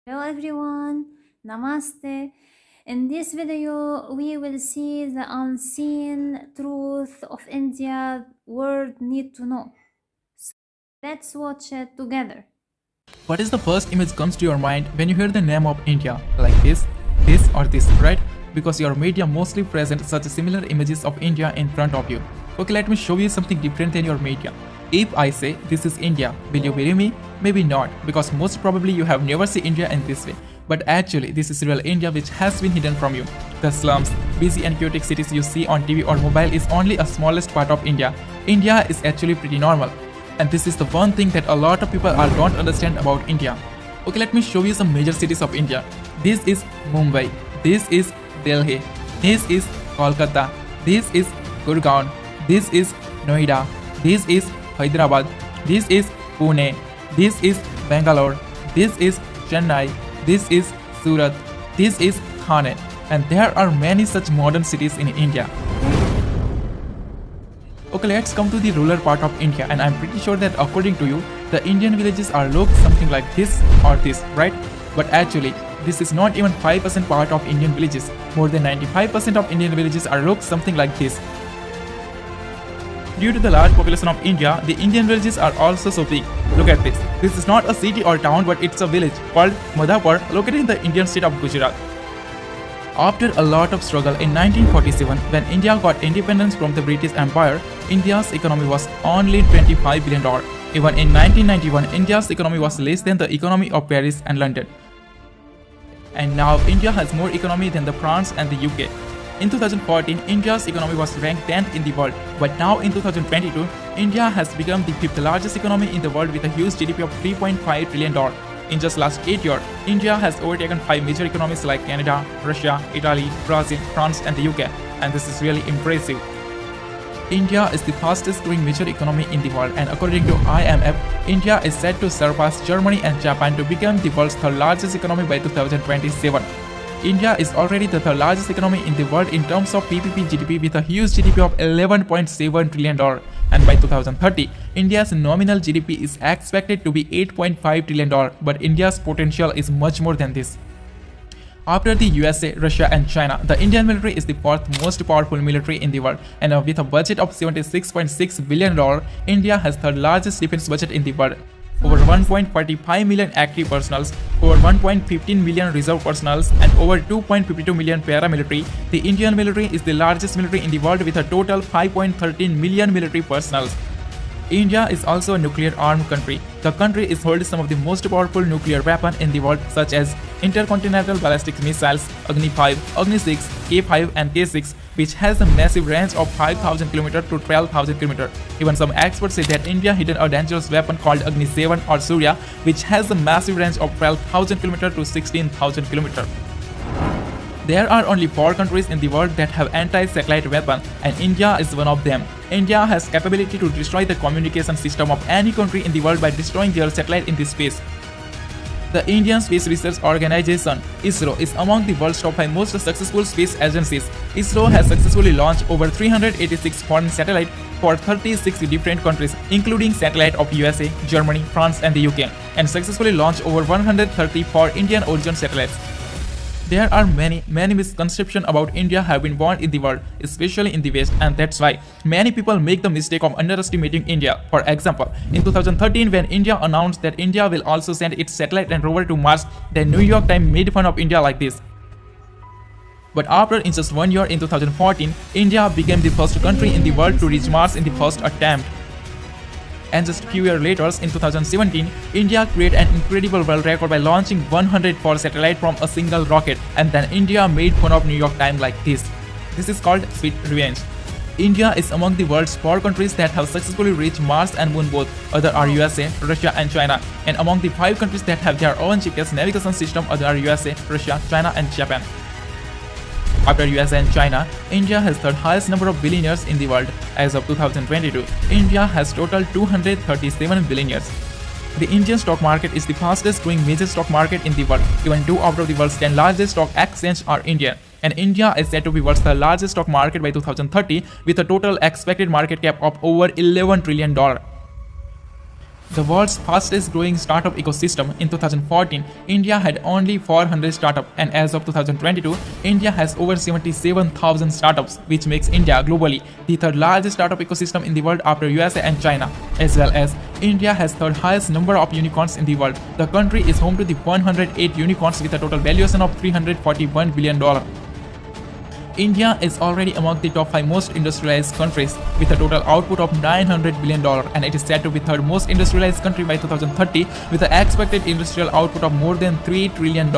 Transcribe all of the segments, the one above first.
Hello everyone, Namaste. In this video, we will see the unseen truth of India world need to know. So let's watch it together. What is the first image comes to your mind when you hear the name of India? Like this or this, right? Because your media mostly present such similar images of India in front of you. Okay, let me show you something different than your media. If I say this is India, will you believe me? Maybe not, because most probably you have never seen India in this way. But actually, this is real India which has been hidden from you. The slums, busy and chaotic cities you see on TV or mobile is only a smallest part of India. India is actually pretty normal. And this is the one thing that a lot of people don't understand about India. Okay, let me show you some major cities of India. This is Mumbai. This is Delhi. This is Kolkata. This is Gurgaon. This is Noida. This is Hyderabad. This is Pune. This is Bangalore. This is Chennai. This is Surat. This is Thane. And there are many such modern cities in India. Okay, let's come to the rural part of India, and I'm pretty sure that according to you, the Indian villages are look something like this or this, right? But actually, this is not even 5% part of Indian villages. More than 95% of Indian villages are look something like this. Due to the large population of India, the Indian villages are also so big. Look at this. This is not a city or town, but it's a village called Madhapur, located in the Indian state of Gujarat. After a lot of struggle in 1947, when India got independence from the British Empire, India's economy was only $25 billion. Even in 1991, India's economy was less than the economy of Paris and London. And now India has more economy than the France and the UK. In 2014, India's economy was ranked 10th in the world, but now in 2022, India has become the 5th largest economy in the world with a huge GDP of $3.5 trillion. In just last 8 years, India has overtaken 5 major economies like Canada, Russia, Italy, Brazil, France and the UK, and this is really impressive. India is the fastest growing major economy in the world, and according to IMF, India is set to surpass Germany and Japan to become the world's third largest economy by 2027. India is already the third largest economy in the world in terms of PPP GDP with a huge GDP of $11.7 trillion. And by 2030, India's nominal GDP is expected to be $8.5 trillion, but India's potential is much more than this. After the USA, Russia and China, the Indian military is the fourth most powerful military in the world, and with a budget of $76.6 billion, India has third largest defense budget in the world. Over 1.45 million active personals, over 1.15 million reserve personals, and over 2.52 million paramilitary, the Indian military is the largest military in the world with a total 5.13 million military personals. India is also a nuclear-armed country. The country is holding some of the most powerful nuclear weapons in the world, such as intercontinental ballistic missiles, Agni 5, Agni 6, K5 and K6, which has a massive range of 5,000 km to 12,000 km. Even some experts say that India hidden a dangerous weapon called Agni 7 or Surya, which has a massive range of 12,000 km to 16,000 km. There are only 4 countries in the world that have anti-satellite weapons, and India is one of them. India has capability to destroy the communication system of any country in the world by destroying their satellite in this space. The Indian Space Research Organization, ISRO, is among the world's top 5 most successful space agencies. ISRO has successfully launched over 386 foreign satellites for 36 different countries, including satellites of USA, Germany, France and the UK, and successfully launched over 134 Indian origin satellites. There are many misconceptions about India have been born in the world, especially in the West, and that's why many people make the mistake of underestimating India. For example, in 2013 when India announced that India will also send its satellite and rover to Mars, the New York Times made fun of India like this. But after in just 1 year in 2014, India became the first country in the world to reach Mars in the first attempt. And just a few years later, in 2017, India created an incredible world record by launching 104 satellites from a single rocket, and then India made fun of New York Times like this. This is called sweet revenge. India is among the world's 4 countries that have successfully reached Mars and Moon both. Other are USA, Russia and China. And among the 5 countries that have their own GPS navigation system, other are USA, Russia, China and Japan. After USA and China, India has third highest number of billionaires in the world. As of 2022, India has total 237 billionaires. The Indian stock market is the fastest growing major stock market in the world. Even 2 out of the world's 10 largest stock exchanges are Indian. And India is said to be world's largest stock market by 2030 with a total expected market cap of over $11 trillion. The world's fastest growing startup ecosystem. In 2014, India had only 400 startups, and as of 2022, India has over 77,000 startups, which makes India globally the third largest startup ecosystem in the world after USA and China. As well as India has third highest number of unicorns in the world. The country is home to the 108 unicorns with a total valuation of $341 billion. India is already among the top 5 most industrialized countries with a total output of $900 billion, and it is said to be third most industrialized country by 2030 with an expected industrial output of more than $3 trillion.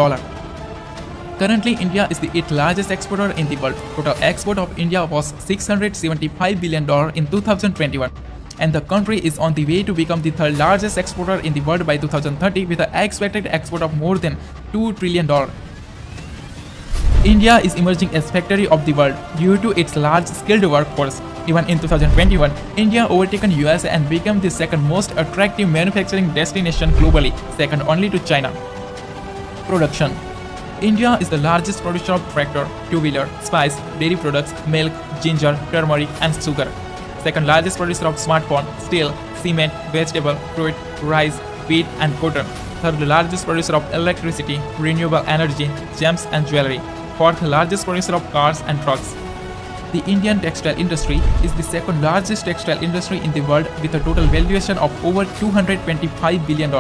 Currently, India is the 8th largest exporter in the world. Total export of India was $675 billion in 2021. And the country is on the way to become the third largest exporter in the world by 2030 with an expected export of more than $2 trillion. India is emerging as factory of the world due to its large skilled workforce. Even in 2021, India overtaken USA and became the second most attractive manufacturing destination globally, second only to China. Production. India is the largest producer of tractor, two-wheeler, spice, dairy products, milk, ginger, turmeric, and sugar. Second largest producer of smartphone, steel, cement, vegetable, fruit, rice, wheat, and cotton. Third largest producer of electricity, renewable energy, gems, and jewelry. Fourth largest producer of cars and trucks. The Indian textile industry is the second largest textile industry in the world with a total valuation of over $225 billion.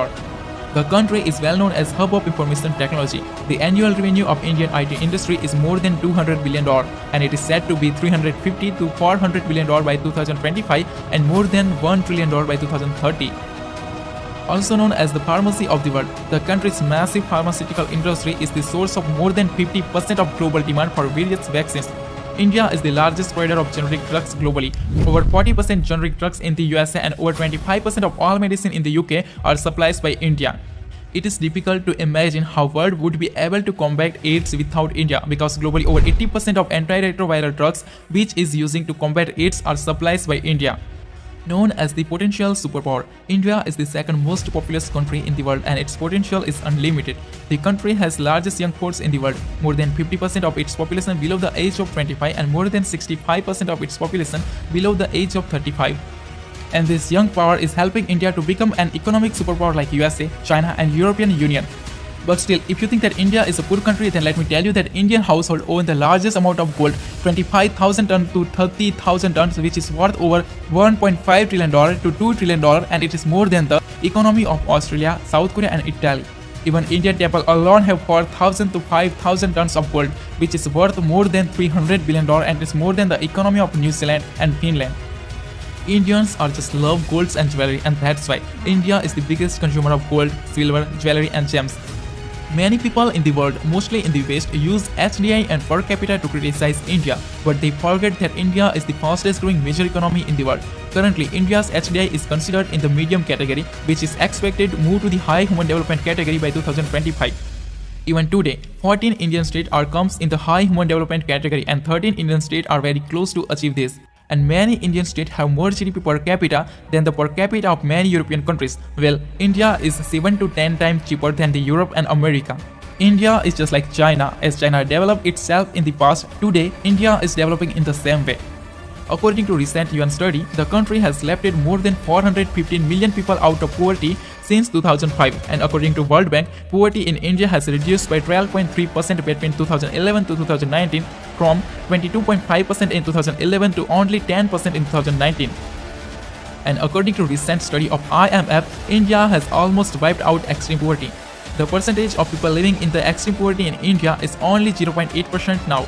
The country is well known as hub of information technology. The annual revenue of Indian IT industry is more than $200 billion, and it is said to be $350 to $400 billion by 2025 and more than $1 trillion by 2030. Also known as the pharmacy of the world, the country's massive pharmaceutical industry is the source of more than 50% of global demand for various vaccines. India is the largest provider of generic drugs globally. Over 40% generic drugs in the USA and over 25% of all medicine in the UK are supplied by India. It is difficult to imagine how the world would be able to combat AIDS without India, because globally over 80% of antiretroviral drugs which is using to combat AIDS are supplied by India. Known as the potential superpower, India is the second most populous country in the world and its potential is unlimited. The country has largest young force in the world, more than 50% of its population below the age of 25 and more than 65% of its population below the age of 35. And this young power is helping India to become an economic superpower like USA, China, and European Union. But still, if you think that India is a poor country, then let me tell you that Indian household own the largest amount of gold, 25,000 tons to 30,000 tons, which is worth over $1.5 trillion to $2 trillion, and it is more than the economy of Australia, South Korea, and Italy. Even Indian temple alone have 4,000 to 5,000 tons of gold, which is worth more than $300 billion and is more than the economy of New Zealand and Finland. Indians are just love golds and jewelry, and that's why India is the biggest consumer of gold, silver, jewelry, and gems. Many people in the world, mostly in the West, use HDI and per capita to criticize India, but they forget that India is the fastest growing major economy in the world. Currently, India's HDI is considered in the medium category, which is expected to move to the high human development category by 2025. Even today, 14 Indian states comes in the high human development category and 13 Indian states are very close to achieve this. And many Indian states have more GDP per capita than the per capita of many European countries. Well, India is 7 to 10 times cheaper than the Europe and America. India is just like China. As China developed itself in the past, today India is developing in the same way. According to recent UN study, the country has lifted more than 415 million people out of poverty since 2005, and according to World Bank, poverty in India has reduced by 12.3% between 2011 to 2019 from 22.5% in 2011 to only 10% in 2019. And according to recent study of IMF, India has almost wiped out extreme poverty. The percentage of people living in the extreme poverty in India is only 0.8% now.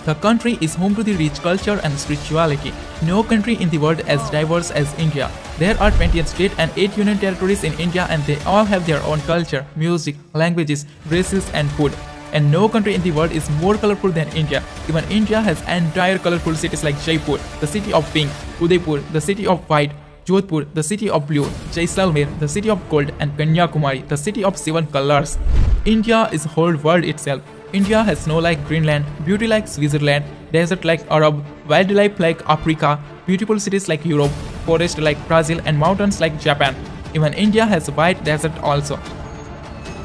The country is home to the rich culture and spirituality. No country in the world as diverse as India. There are 28 states and 8 union territories in India, and they all have their own culture, music, languages, dresses, and food. And no country in the world is more colorful than India. Even India has entire colorful cities like Jaipur, the city of pink, Udaipur, the city of white, Jodhpur, the city of blue, Jaisalmer, the city of gold, and Kanyakumari, the city of 7 colors. India is whole world itself. India has snow like Greenland, beauty like Switzerland, desert like Arab, wildlife like Africa, beautiful cities like Europe, forest like Brazil, and mountains like Japan. Even India has white desert also.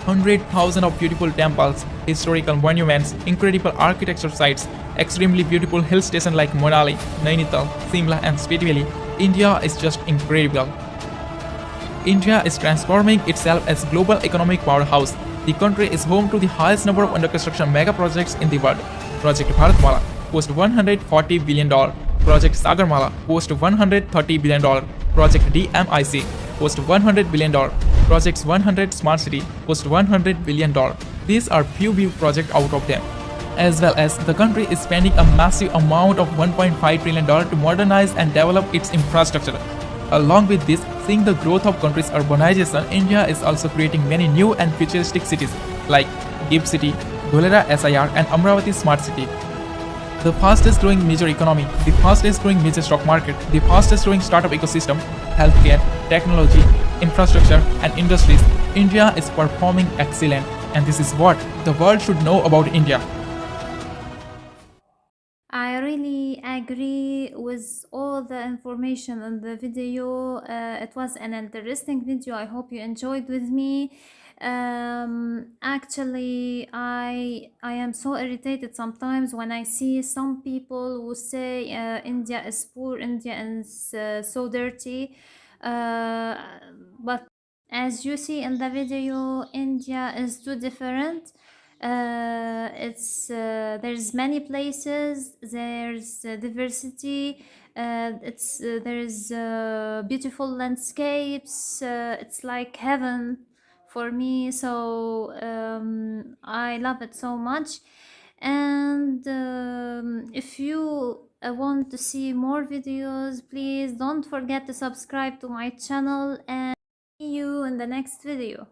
100,000 of beautiful temples, historical monuments, incredible architecture sites, extremely beautiful hill stations like Manali, Nainital, Simla, and Spiti Valley. India is just incredible. India is transforming itself as global economic powerhouse. The country is home to the highest number of under construction mega projects in the world. Project Bharatmala post $140 billion. Project Sagarmala post $130 billion. Project DMIC post $100 billion. Projects 100 Smart City post $100 billion. These are few big projects out of them. As well as the country is spending a massive amount of $1.5 trillion to modernize and develop its infrastructure. Along with this, seeing the growth of country's urbanization, India is also creating many new and futuristic cities like Gift City, Dholera SIR and Amravati Smart City. The fastest growing major economy, the fastest growing major stock market, the fastest growing startup ecosystem, healthcare, technology, infrastructure and industries, India is performing excellent, and this is what the world should know about India. I really agree with all the information in the video. It was an interesting video. I hope you enjoyed with me. Actually, I am so irritated sometimes when I see some people who say India is poor, India is so dirty. But as you see in the video, India is too different. It's there's many places, there's diversity, it's there's beautiful landscapes, it's like heaven for me. So I love it so much. And if you want to see more videos, please don't forget to subscribe to my channel, and see you in the next video.